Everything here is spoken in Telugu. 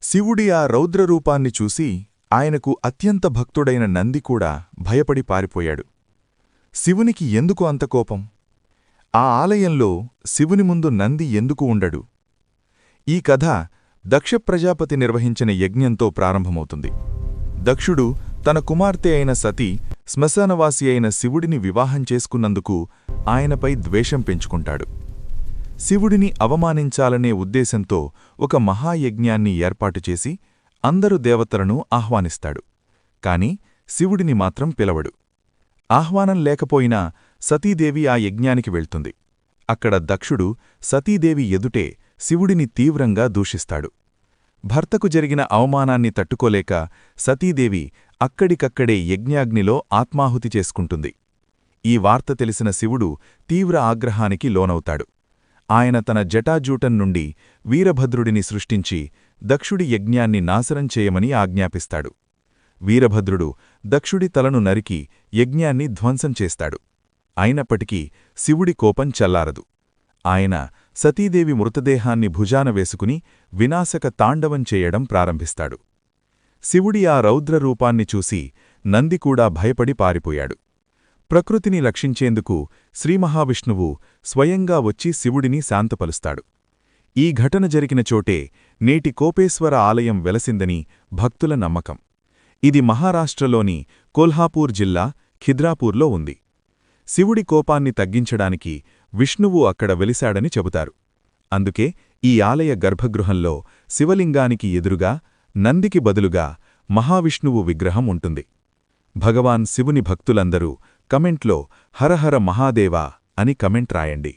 శివుడి ఆ రౌద్రరూపాన్ని చూసి ఆయనకు అత్యంత భక్తుడైన నంది కూడా భయపడి పారిపోయాడు. శివునికి ఎందుకు అంత కోపం? ఆ ఆలయంలో శివుని ముందు నంది ఎందుకు ఉండడు? ఈ కథ దక్ష ప్రజాపతి నిర్వహించిన యజ్ఞంతో ప్రారంభమవుతుంది. దక్షుడు తన కుమార్తె అయిన సతీ శ్మశానవాసి అయిన శివుడిని వివాహం చేసుకున్నందుకు ఆయనపై ద్వేషం పెంచుకుంటాడు. శివుడిని అవమానించాలనే ఉద్దేశంతో ఒక మహాయజ్ఞాన్ని ఏర్పాటుచేసి అందరు దేవతలను ఆహ్వానిస్తాడు. కాని శివుడిని మాత్రం పిలవడు. ఆహ్వానం లేకపోయినా సతీదేవి ఆ యజ్ఞానికి వెళ్తుంది. అక్కడ దక్షుడు సతీదేవి ఎదుటే శివుడిని తీవ్రంగా దూషిస్తాడు. భర్తకు జరిగిన అవమానాన్ని తట్టుకోలేక సతీదేవి అక్కడికక్కడే యజ్ఞాగ్నిలో ఆత్మాహుతి చేసుకుంటుంది. ఈ వార్త తెలిసిన శివుడు తీవ్ర ఆగ్రహానికి లోనవుతాడు. ఆయన తన జటాజూటం నుండి వీరభద్రుడిని సృష్టించి దక్షుడి యజ్ఞాన్ని నాశనం చేయమని ఆజ్ఞాపిస్తాడు. వీరభద్రుడు దక్షుడి తలను నరికి యజ్ఞాన్ని ధ్వంసం చేస్తాడు. అయినప్పటికీ శివుడి కోపం చల్లారదు. ఆయన సతీదేవి మృతదేహాన్ని భుజాన వేసుకుని వినాశక తాండవం చేయడం ప్రారంభిస్తాడు. శివుడి ఆ రౌద్రరూపాన్ని చూసి నంది కూడా భయపడి పారిపోయాడు. ప్రకృతిని రక్షించేందుకు శ్రీమహావిష్ణువు స్వయంగా వచ్చి శివుడిని శాంతపరుస్తాడు. ఈ ఘటన జరిగిన చోటే నేటి కోపేశ్వర ఆలయం వెలసిందని భక్తుల నమ్మకం. ఇది మహారాష్ట్రలోని కోల్హాపూర్ జిల్లా ఖిద్రాపూర్లో ఉంది. శివుడి కోపాన్ని తగ్గించడానికి విష్ణువు అక్కడ వెలిశాడని చెబుతారు. అందుకే ఈ ఆలయ గర్భగృహంలో శివలింగానికి ఎదురుగా నందికి బదులుగా మహావిష్ణువు విగ్రహం ఉంటుంది. భగవాన్ శివుని భక్తులందరూ కమెంట్లో హరహర మహాదేవా అని కమెంట్ రాయండి.